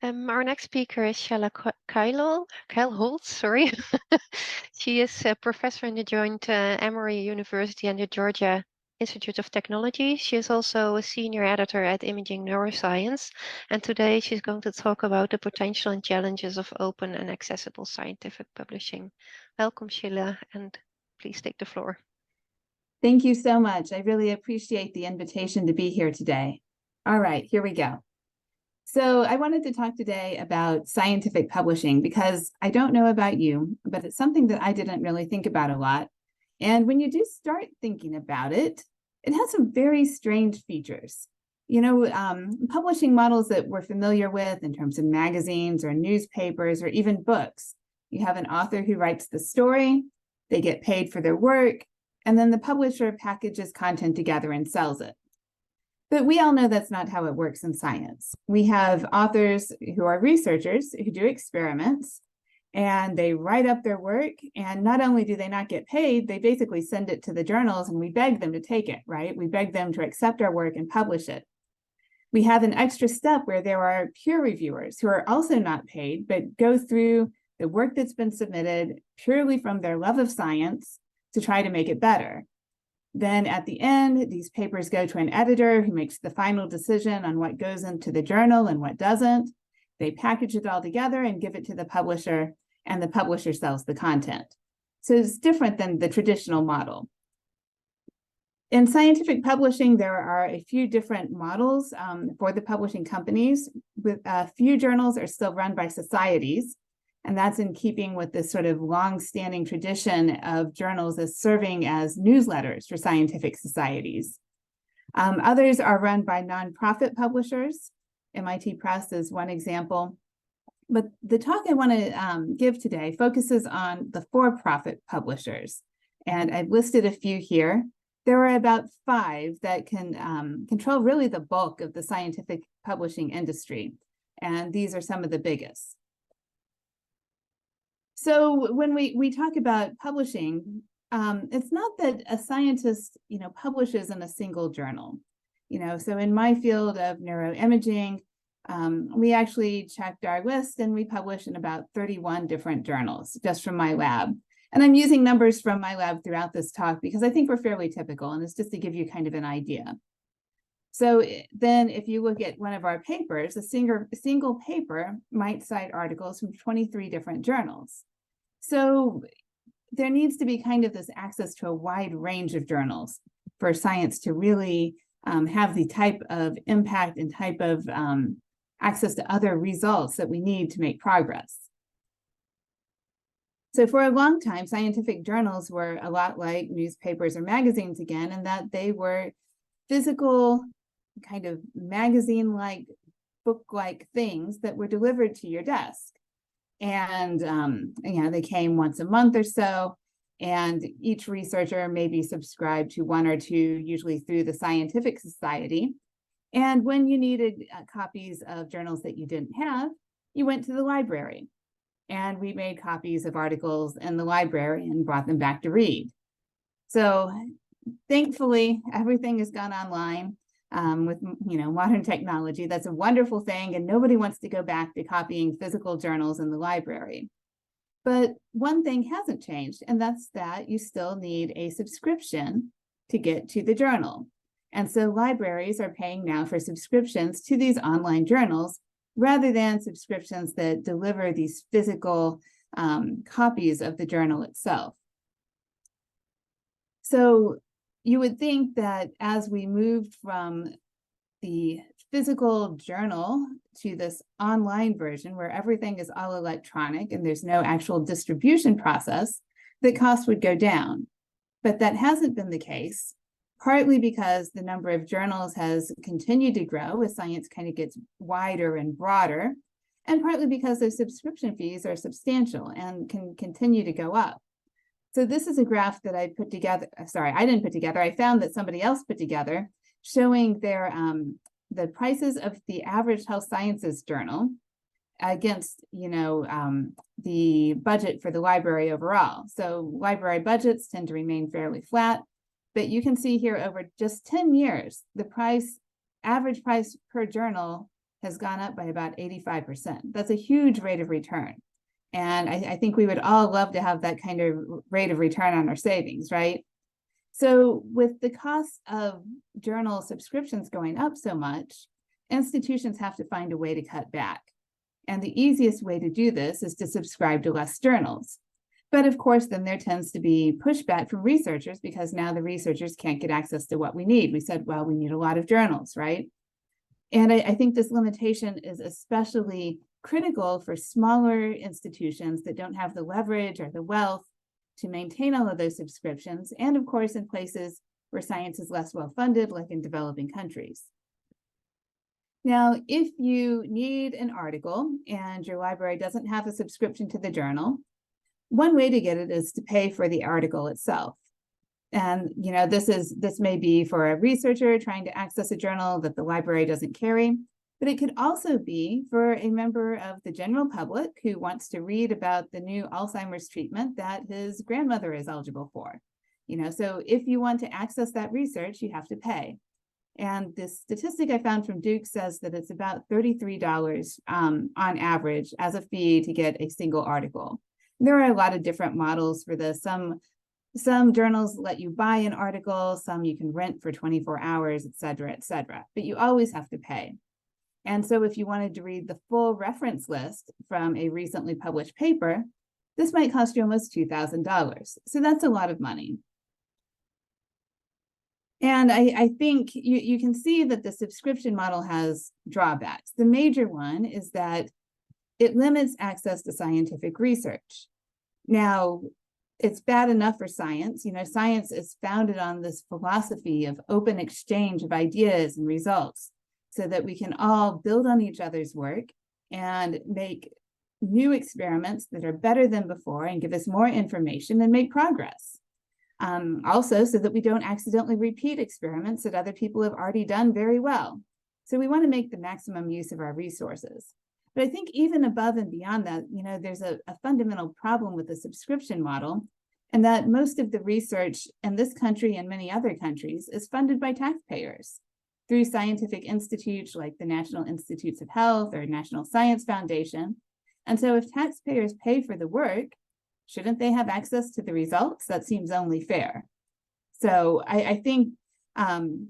Our next speaker is Shella Keilholz, sorry. She is a professor in the joint Emory University and the Georgia Institute of Technology. She is also a senior editor at Imaging Neuroscience, and today she's going to talk about the potential and challenges of open and accessible scientific publishing. Welcome, Shella, and please take the floor. Thank you so much. I really appreciate the invitation to be here today. All right, here we go. So I wanted to talk today about scientific publishing because I don't know about you, but it's something that I didn't really think about a lot. And when you do start thinking about it, it has some very strange features. You know, publishing models that we're familiar with in terms of magazines or newspapers or even books. You have an author who writes the story, they get paid for their work, and then the publisher packages content together and sells it. But we all know that's not how it works in science. We have authors who are researchers who do experiments, and they write up their work, and not only do they not get paid, they basically send it to the journals, and we beg them to take it, right? We beg them to accept our work and publish it. We have an extra step where there are peer reviewers who are also not paid, but go through the work that's been submitted purely from their love of science to try to make it better. Then at the end, these papers go to an editor who makes the final decision on what goes into the journal and what doesn't. They package it all together and give it to the publisher, and the publisher sells the content. So it's different than the traditional model. In scientific publishing, there are a few different models for the publishing companies. A few journals are still run by societies, and that's in keeping with this sort of long-standing tradition of journals as serving as newsletters for scientific societies. Others are run by nonprofit publishers. MIT Press is one example. But the talk I want to give today focuses on the for-profit publishers. And I've listed a few here. There are about 5 that can control really the bulk of the scientific publishing industry. And these are some of the biggest. So when we talk about publishing, it's not that a scientist, publishes in a single journal. So in my field of neuroimaging, we actually checked our list and we publish in about 31 different journals just from my lab. And I'm using numbers from my lab throughout this talk because I think we're fairly typical, and it's just to give you kind of an idea. So then if you look at one of our papers, a single paper might cite articles from 23 different journals. So there needs to be kind of this access to a wide range of journals for science to really have the type of impact and type of access to other results that we need to make progress. So for a long time, scientific journals were a lot like newspapers or magazines again, in that they were physical, kind of magazine-like, book-like things that were delivered to your desk. And they came once a month or so, and each researcher maybe subscribed to 1 or 2, usually through the scientific society. And when you needed copies of journals that you didn't have, you went to the library. And we made copies of articles in the library and brought them back to read. So thankfully, everything has gone online with modern technology. That's a wonderful thing, and nobody wants to go back to copying physical journals in the library. But one thing hasn't changed, and that's that you still need a subscription to get to the journal. And so libraries are paying now for subscriptions to these online journals rather than subscriptions that deliver these physical copies of the journal itself. So you would think that as we moved from the physical journal to this online version where everything is all electronic and there's no actual distribution process, that costs would go down. But that hasn't been the case, partly because the number of journals has continued to grow as science kind of gets wider and broader, and partly because those subscription fees are substantial and can continue to go up. So this is a graph that I put together. Sorry, I didn't put together. I found that somebody else put together, showing their the prices of the average health sciences journal against the budget for the library overall. So library budgets tend to remain fairly flat, but you can see here over just 10 years, the average price per journal has gone up by about 85%. That's a huge rate of return. And I think we would all love to have that kind of rate of return on our savings, right? So with the cost of journal subscriptions going up so much, institutions have to find a way to cut back. And the easiest way to do this is to subscribe to less journals. But of course, then there tends to be pushback from researchers because now the researchers can't get access to what we need. We said, well, we need a lot of journals, right? And I think this limitation is especially critical for smaller institutions that don't have the leverage or the wealth to maintain all of those subscriptions, and of course, in places where science is less well funded, like in developing countries. Now, if you need an article and your library doesn't have a subscription to the journal, one way to get it is to pay for the article itself. And this may be for a researcher trying to access a journal that the library doesn't carry, but it could also be for a member of the general public who wants to read about the new Alzheimer's treatment that his grandmother is eligible for. So if you want to access that research, you have to pay. And this statistic I found from Duke says that it's about $33 on average as a fee to get a single article. There are a lot of different models for this. Some journals let you buy an article, some you can rent for 24 hours, et cetera, but you always have to pay. And so if you wanted to read the full reference list from a recently published paper, this might cost you almost $2,000. So that's a lot of money. And I think you can see that the subscription model has drawbacks. The major one is that it limits access to scientific research. Now, it's bad enough for science. Science is founded on this philosophy of open exchange of ideas and results so that we can all build on each other's work and make new experiments that are better than before and give us more information and make progress. Also, so that we don't accidentally repeat experiments that other people have already done very well. So we want to make the maximum use of our resources. But I think even above and beyond that, there's a fundamental problem with the subscription model, and that most of the research in this country and many other countries is funded by taxpayers through scientific institutes like the National Institutes of Health or National Science Foundation. And so if taxpayers pay for the work, shouldn't they have access to the results? That seems only fair. So I think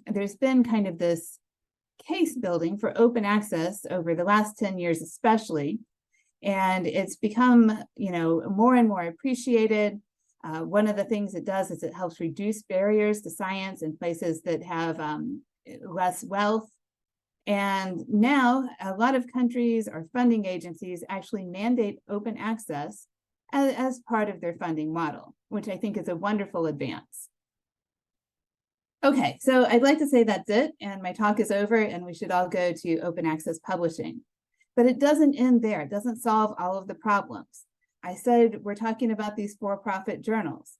there's been kind of this case building for open access over the last 10 years especially, and it's become more and more appreciated. One of the things it does is it helps reduce barriers to science in places that have less wealth. And now a lot of countries or funding agencies actually mandate open access as part of their funding model, which I think is a wonderful advance. Okay, so I'd like to say that's it, and my talk is over, and we should all go to open access publishing. But it doesn't end there. It doesn't solve all of the problems. I said we're talking about these for-profit journals.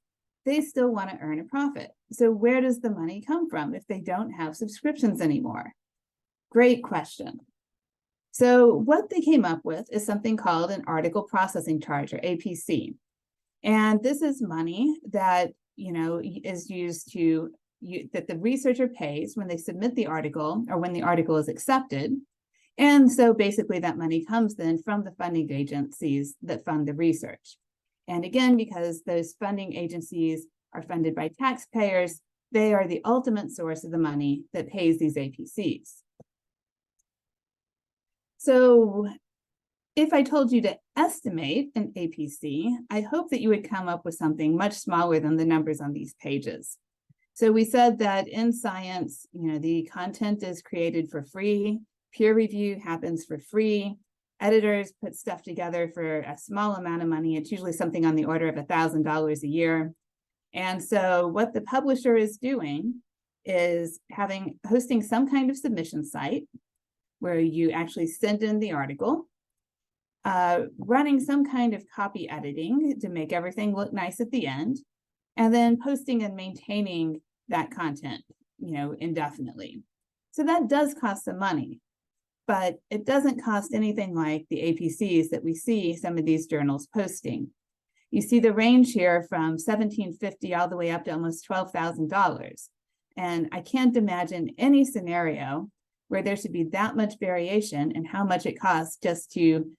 They still want to earn a profit. So where does the money come from if they don't have subscriptions anymore? Great question. So what they came up with is something called an article processing charge, or APC. And this is money that is used to that the researcher pays when they submit the article or when the article is accepted. And so basically that money comes then from the funding agencies that fund the research. And again, because those funding agencies are funded by taxpayers, they are the ultimate source of the money that pays these APCs. So if I told you to estimate an APC, I hope that you would come up with something much smaller than the numbers on these pages. So we said that in science, the content is created for free, peer review happens for free, editors put stuff together for a small amount of money. It's usually something on the order of $1,000 a year. And so what the publisher is doing is hosting some kind of submission site where you actually send in the article, running some kind of copy editing to make everything look nice at the end, and then posting and maintaining that content, indefinitely. So that does cost some money, but it doesn't cost anything like the APCs that we see some of these journals posting. You see the range here from $1,750 all the way up to almost $12,000. And I can't imagine any scenario where there should be that much variation in how much it costs just to,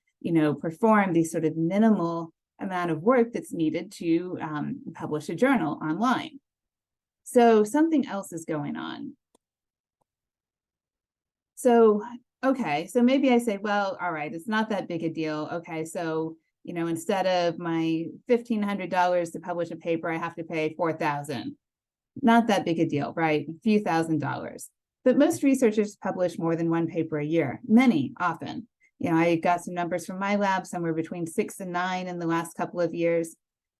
perform the sort of minimal amount of work that's needed to publish a journal online. So something else is going on. So, okay, so maybe I say, well, all right, it's not that big a deal. Okay, so, instead of my $1,500 to publish a paper, I have to pay $4,000. Not that big a deal, right? A few $1,000s. But most researchers publish more than one paper a year, many often. I got some numbers from my lab, somewhere between 6 and 9 in the last couple of years.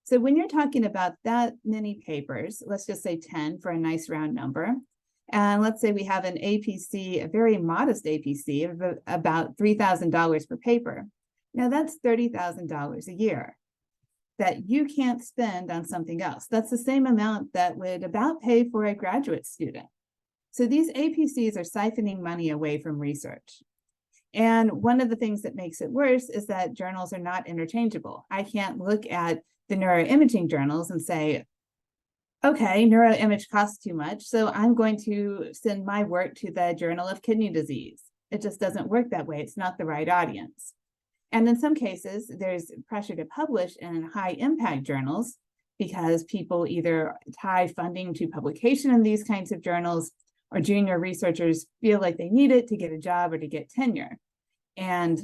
So when you're talking about that many papers, let's just say 10 for a nice round number, and let's say we have an APC, a very modest APC of about $3,000 per paper. Now that's $30,000 a year that you can't spend on something else. That's the same amount that would about pay for a graduate student. So these APCs are siphoning money away from research. And one of the things that makes it worse is that journals are not interchangeable. I can't look at the neuroimaging journals and say, okay, neuroimage costs too much, so I'm going to send my work to the Journal of Kidney Disease. It just doesn't work that way. It's not the right audience. And in some cases, there's pressure to publish in high impact journals because people either tie funding to publication in these kinds of journals, or junior researchers feel like they need it to get a job or to get tenure. And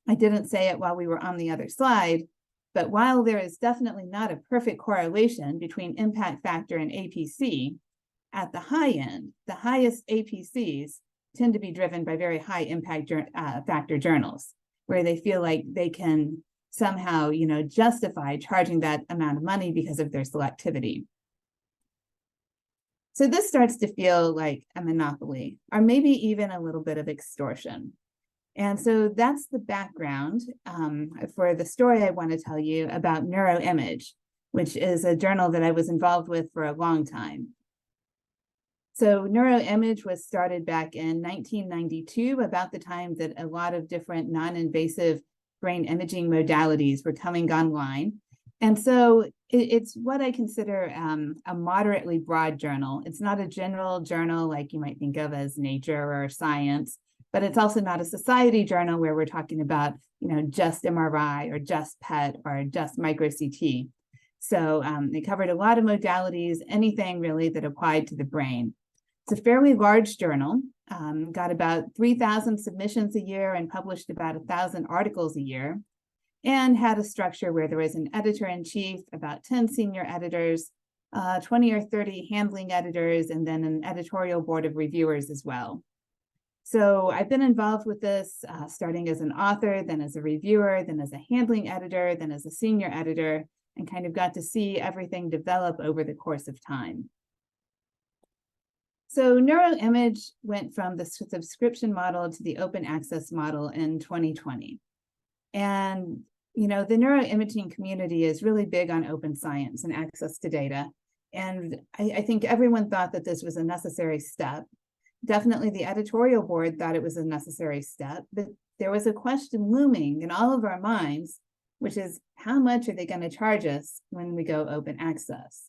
I didn't say it while we were on the other slide, but while there is definitely not a perfect correlation between impact factor and APC, at the high end, the highest APCs tend to be driven by very high impact factor journals, where they feel like they can somehow, justify charging that amount of money because of their selectivity. So this starts to feel like a monopoly, or maybe even a little bit of extortion. And so that's the background for the story I want to tell you about Neuroimage, which is a journal that I was involved with for a long time. So Neuroimage was started back in 1992, about the time that a lot of different non-invasive brain imaging modalities were coming online. And so it's what I consider a moderately broad journal. It's not a general journal like you might think of as Nature or Science, but it's also not a society journal where we're talking about, just MRI or just PET or just micro CT. So they covered a lot of modalities, anything really that applied to the brain. It's a fairly large journal, got about 3,000 submissions a year and published about 1,000 articles a year, and had a structure where there was an editor-in-chief, about 10 senior editors, 20 or 30 handling editors, and then an editorial board of reviewers as well. So I've been involved with this starting as an author, then as a reviewer, then as a handling editor, then as a senior editor, and kind of got to see everything develop over the course of time. So Neuroimage went from the subscription model to the open access model in 2020. And the neuroimaging community is really big on open science and access to data. And I think everyone thought that this was a necessary step. Definitely the editorial board thought it was a necessary step, but there was a question looming in all of our minds, which is how much are they going to charge us when we go open access?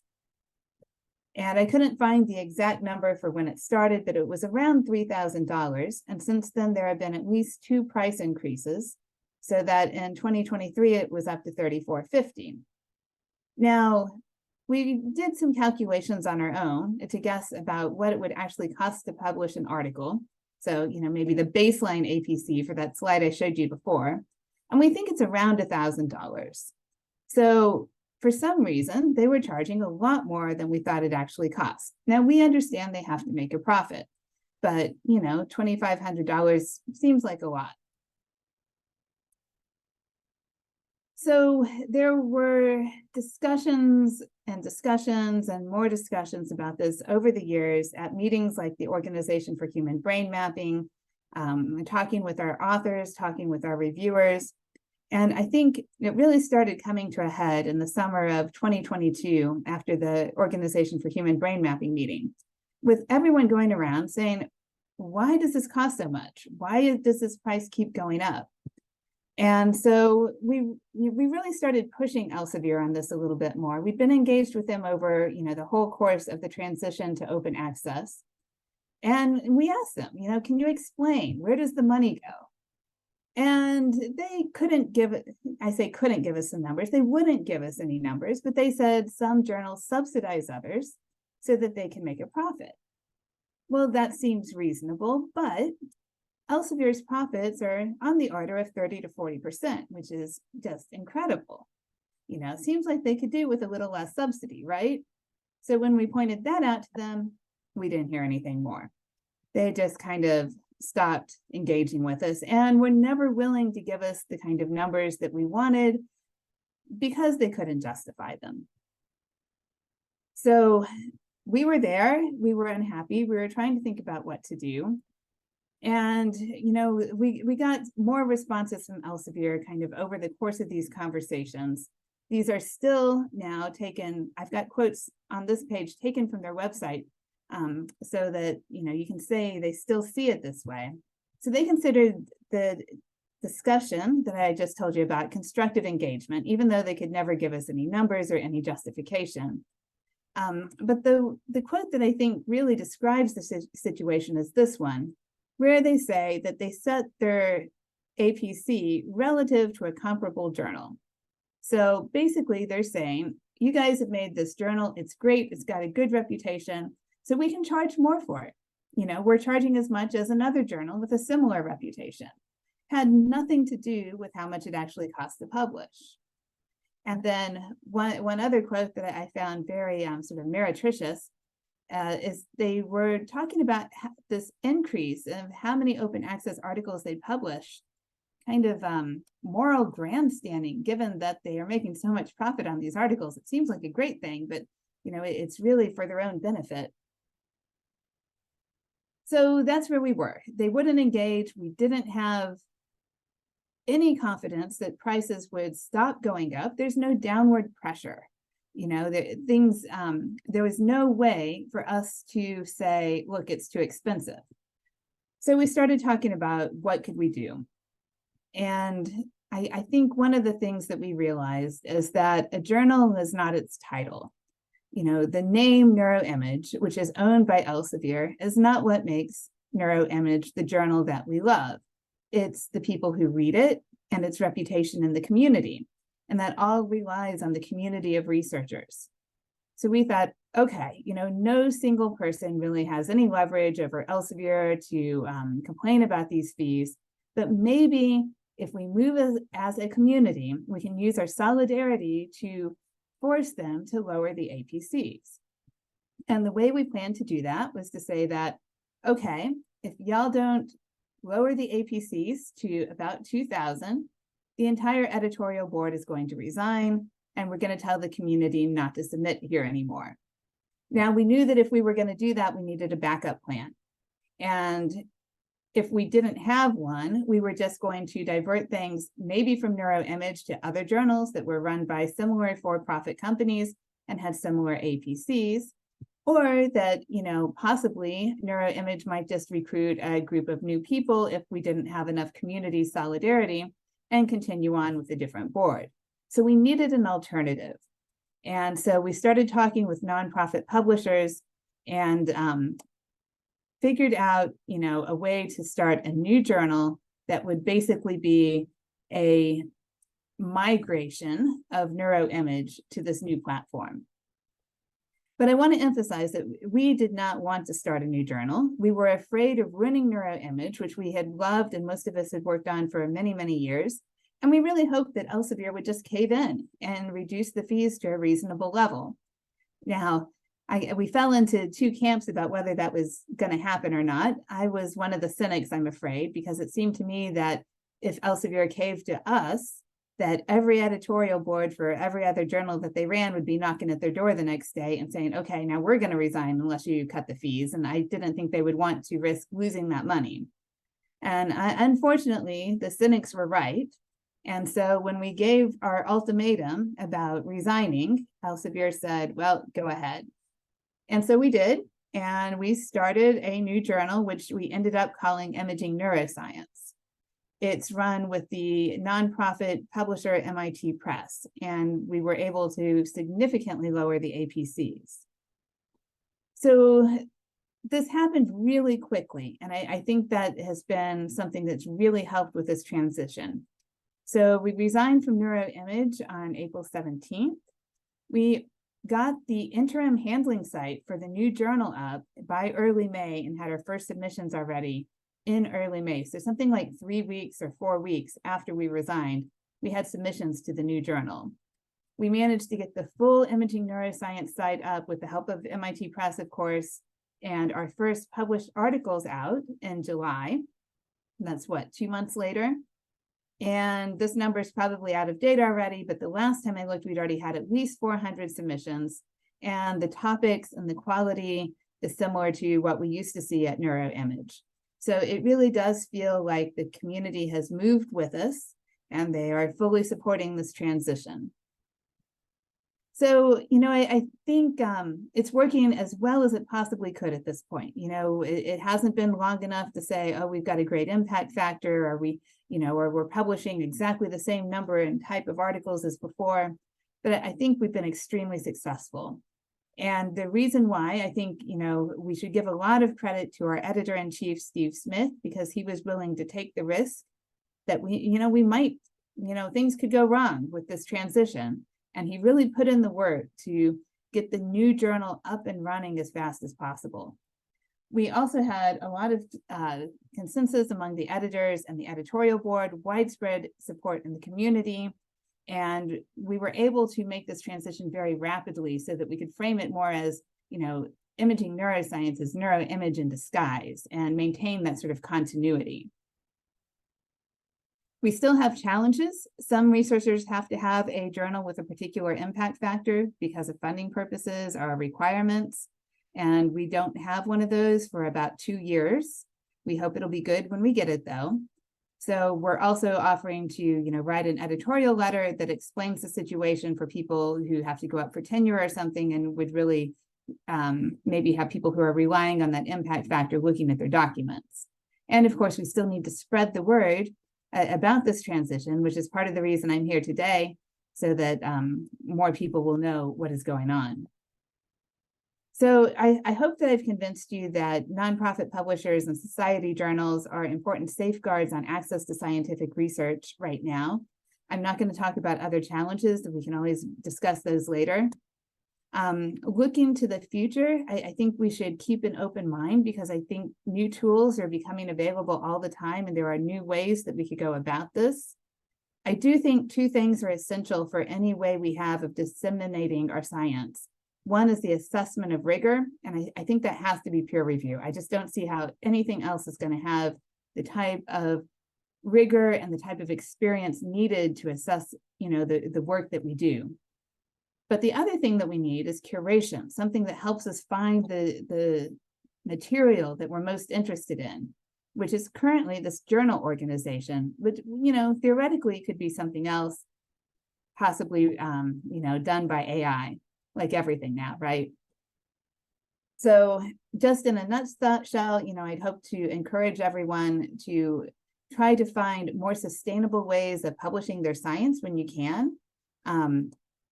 And I couldn't find the exact number for when it started, but it was around $3,000. And since then, there have been at least 2 price increases, so that in 2023, it was up to $34.50. Now, we did some calculations on our own to guess about what it would actually cost to publish an article. So, maybe the baseline APC for that slide I showed you before. And we think it's around $1,000. So for some reason, they were charging a lot more than we thought it actually cost. Now, we understand they have to make a profit, but, $2,500 seems like a lot. So there were discussions and more discussions about this over the years at meetings like the Organization for Human Brain Mapping, talking with our authors, talking with our reviewers. And I think it really started coming to a head in the summer of 2022 after the Organization for Human Brain Mapping meeting, with everyone going around saying, why does this cost so much? Why does this price keep going up? And so we really started pushing Elsevier on this a little bit more. We've been engaged with them over the whole course of the transition to open access. And we asked them, can you explain, where does the money go? And they couldn't give it, I say couldn't give us some numbers. They wouldn't give us any numbers, but they said some journals subsidize others so that they can make a profit. Well, that seems reasonable, but Elsevier's profits are on the order of 30 to 40%, which is just incredible. Seems like they could do with a little less subsidy, right? So when we pointed that out to them, we didn't hear anything more. They just kind of stopped engaging with us and were never willing to give us the kind of numbers that we wanted because they couldn't justify them. So we were there, we were unhappy, we were trying to think about what to do. And, we got more responses from Elsevier kind of over the course of these conversations. These are still now taken, I've got quotes on this page taken from their website, so that, you can say they still see it this way. So they considered the discussion that I just told you about constructive engagement, even though they could never give us any numbers or any justification. But the quote that I think really describes the situation is this one, where they say that they set their APC relative to a comparable journal. So basically they're saying, you guys have made this journal, it's great, it's got a good reputation, so we can charge more for it. We're charging as much as another journal with a similar reputation. Had nothing to do with how much it actually costs to publish. And then one other quote that I found very sort of meretricious is they were talking about this increase of how many open access articles they publish, kind of moral grandstanding, given that they are making so much profit on these articles. It seems like a great thing, but it's really for their own benefit. So that's where we were. They wouldn't engage. We didn't have any confidence that prices would stop going up. There's no downward pressure. There was no way for us to say, look, it's too expensive. So we started talking about what could we do. And I think one of the things that we realized is that a journal is not its title. The name Neuroimage, which is owned by Elsevier, is not what makes Neuroimage the journal that we love. It's the people who read it and its reputation in the community. And that all relies on the community of researchers. So we thought, okay, no single person really has any leverage over Elsevier to complain about these fees, but maybe if we move as a community, we can use our solidarity to force them to lower the APCs. And the way we planned to do that was to say that, okay, if y'all don't lower the APCs to about 2,000, the entire editorial board is going to resign, and we're going to tell the community not to submit here anymore. Now, we knew that if we were going to do that, we needed a backup plan. And if we didn't have one, we were just going to divert things maybe from Neuroimage to other journals that were run by similar for-profit companies and had similar APCs, or that, possibly Neuroimage might just recruit a group of new people if we didn't have enough community solidarity and continue on with a different board. So we needed an alternative. And so we started talking with nonprofit publishers and figured out, a way to start a new journal that would basically be a migration of Neuroimage to this new platform. But I want to emphasize that we did not want to start a new journal. We were afraid of ruining Neuroimage, which we had loved and most of us had worked on for many, many years. And we really hoped that Elsevier would just cave in and reduce the fees to a reasonable level. Now, we fell into two camps about whether that was going to happen or not. I was one of the cynics, I'm afraid, because it seemed to me that if Elsevier caved to us, that every editorial board for every other journal that they ran would be knocking at their door the next day and saying, okay, now we're going to resign unless you cut the fees. And I didn't think they would want to risk losing that money. And unfortunately, the cynics were right. And so when we gave our ultimatum about resigning, Elsevier said, well, go ahead. And so we did. And we started a new journal, which we ended up calling Imaging Neuroscience. It's run with the nonprofit publisher MIT Press, and we were able to significantly lower the APCs. So this happened really quickly, and I think that has been something that's really helped with this transition. So we resigned from NeuroImage on April 17th. We got the interim handling site for the new journal up by early May and had our first submissions already in early May. So something like 3 weeks or 4 weeks after we resigned, we had submissions to the new journal. We managed to get the full imaging neuroscience site up with the help of MIT Press, of course, and our first published articles out in July. And that's what, 2 months later? And this number is probably out of date already, but the last time I looked, we'd already had at least 400 submissions, and the topics and the quality is similar to what we used to see at NeuroImage. So it really does feel like the community has moved with us, and they are fully supporting this transition. So, I think it's working as well as it possibly could at this point. It hasn't been long enough to say, oh, we've got a great impact factor, or or we're publishing exactly the same number and type of articles as before. But I think we've been extremely successful. And the reason why I think, we should give a lot of credit to our editor-in-chief, Steve Smith, because he was willing to take the risk that we might, things could go wrong with this transition. And he really put in the work to get the new journal up and running as fast as possible. We also had a lot of consensus among the editors and the editorial board, widespread support in the community, and we were able to make this transition very rapidly so that we could frame it more as, imaging neuroscience is neuroimage in disguise, and maintain that sort of continuity. We still have challenges. Some researchers have to have a journal with a particular impact factor because of funding purposes or requirements, and we don't have one of those for about 2 years. We hope it'll be good when we get it, though. So we're also offering to, write an editorial letter that explains the situation for people who have to go up for tenure or something, and would really maybe have people who are relying on that impact factor looking at their documents. And of course, we still need to spread the word about this transition, which is part of the reason I'm here today, so that more people will know what is going on. So I hope that I've convinced you that nonprofit publishers and society journals are important safeguards on access to scientific research right now. I'm not going to talk about other challenges, we can always discuss those later. Looking to the future, I think we should keep an open mind, because I think new tools are becoming available all the time, and there are new ways that we could go about this. I do think 2 things are essential for any way we have of disseminating our science. One is the assessment of rigor, and I think that has to be peer review. I just don't see how anything else is going to have the type of rigor and the type of experience needed to assess, the work that we do. But the other thing that we need is curation, something that helps us find the material that we're most interested in, which is currently this journal organization, which, theoretically could be something else, possibly, done by AI, like everything now, right? So just in a nutshell, I'd hope to encourage everyone to try to find more sustainable ways of publishing their science when you can.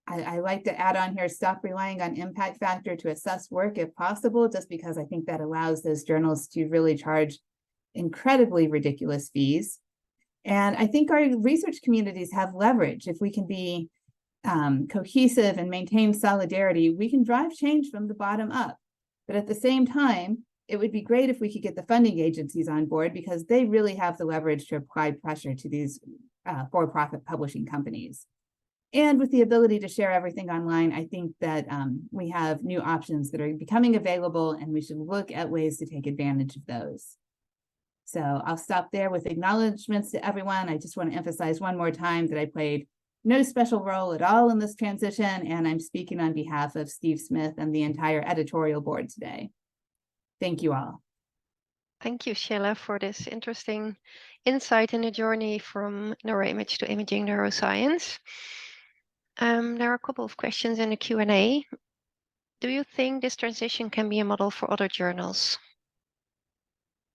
I like to add on here, stop relying on impact factor to assess work if possible, just because I think that allows those journals to really charge incredibly ridiculous fees. And I think our research communities have leverage. If we can be cohesive and maintain solidarity, we can drive change from the bottom up. But at the same time, it would be great if we could get the funding agencies on board, because they really have the leverage to apply pressure to these for-profit publishing companies. And with the ability to share everything online, I think that we have new options that are becoming available, and we should look at ways to take advantage of those. So I'll stop there with acknowledgements to everyone. I just want to emphasize one more time that I played no special role at all in this transition, and I'm speaking on behalf of Steve Smith and the entire editorial board today. Thank you all. Thank you, Sheila, for this interesting insight in the journey from neuroimage to imaging neuroscience. There are a couple of questions in the Q&A. Do you think this transition can be a model for other journals?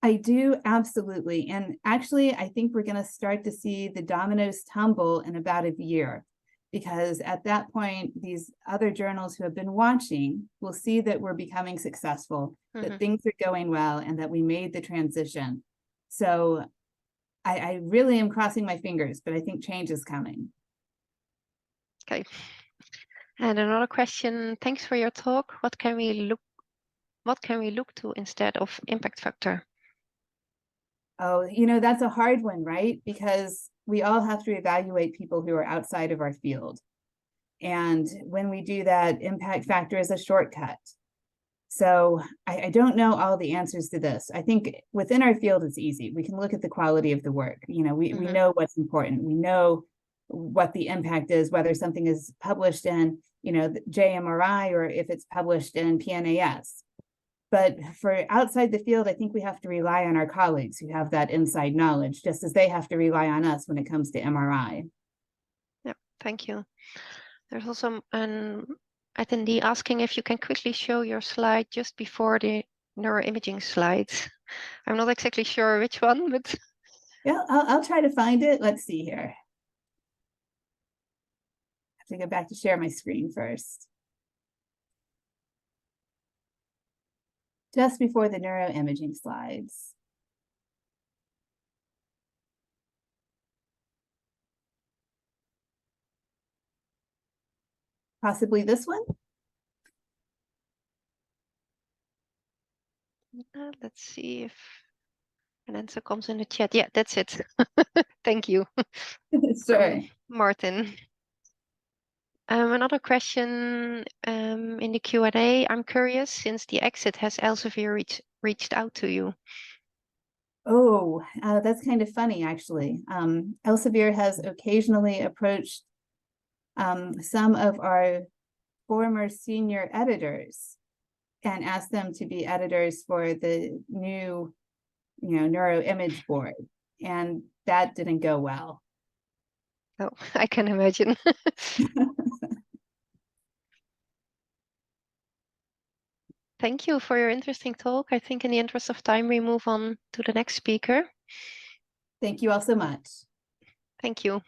I do, absolutely. And actually, I think we're going to start to see the dominoes tumble in about a year. because at that point, these other journals who have been watching will see that we're becoming successful, that things are going well, and that we made the transition. So I really am crossing my fingers, but I think change is coming. Okay. And another question, thanks for your talk. What can we look to instead of impact factor? Oh, that's a hard one, right? Because we all have to evaluate people who are outside of our field. And when we do that, impact factor is a shortcut. So I don't know all the answers to this. I think within our field, it's easy. We can look at the quality of the work. We know what's important. We know what the impact is, whether something is published in, the JMRI or if it's published in PNAS. But for outside the field, I think we have to rely on our colleagues who have that inside knowledge, just as they have to rely on us when it comes to MRI. Yeah, thank you. There's also an attendee asking if you can quickly show your slide just before the neuroimaging slides. I'm not exactly sure which one, but yeah, I'll try to find it. Let's see here. I have to go back to share my screen first. Just before the neuroimaging slides. Possibly this one? Let's see if an answer comes in the chat. Yeah, that's it. Thank you. Sure. Martin. Another question in the Q&A. I'm curious, since the exit, has Elsevier reached out to you? Oh, that's kind of funny, actually. Elsevier has occasionally approached some of our former senior editors and asked them to be editors for the new, neuroimage board. And that didn't go well. Oh, I can imagine. Thank you for your interesting talk. I think in the interest of time, we move on to the next speaker. Thank you all so much. Thank you.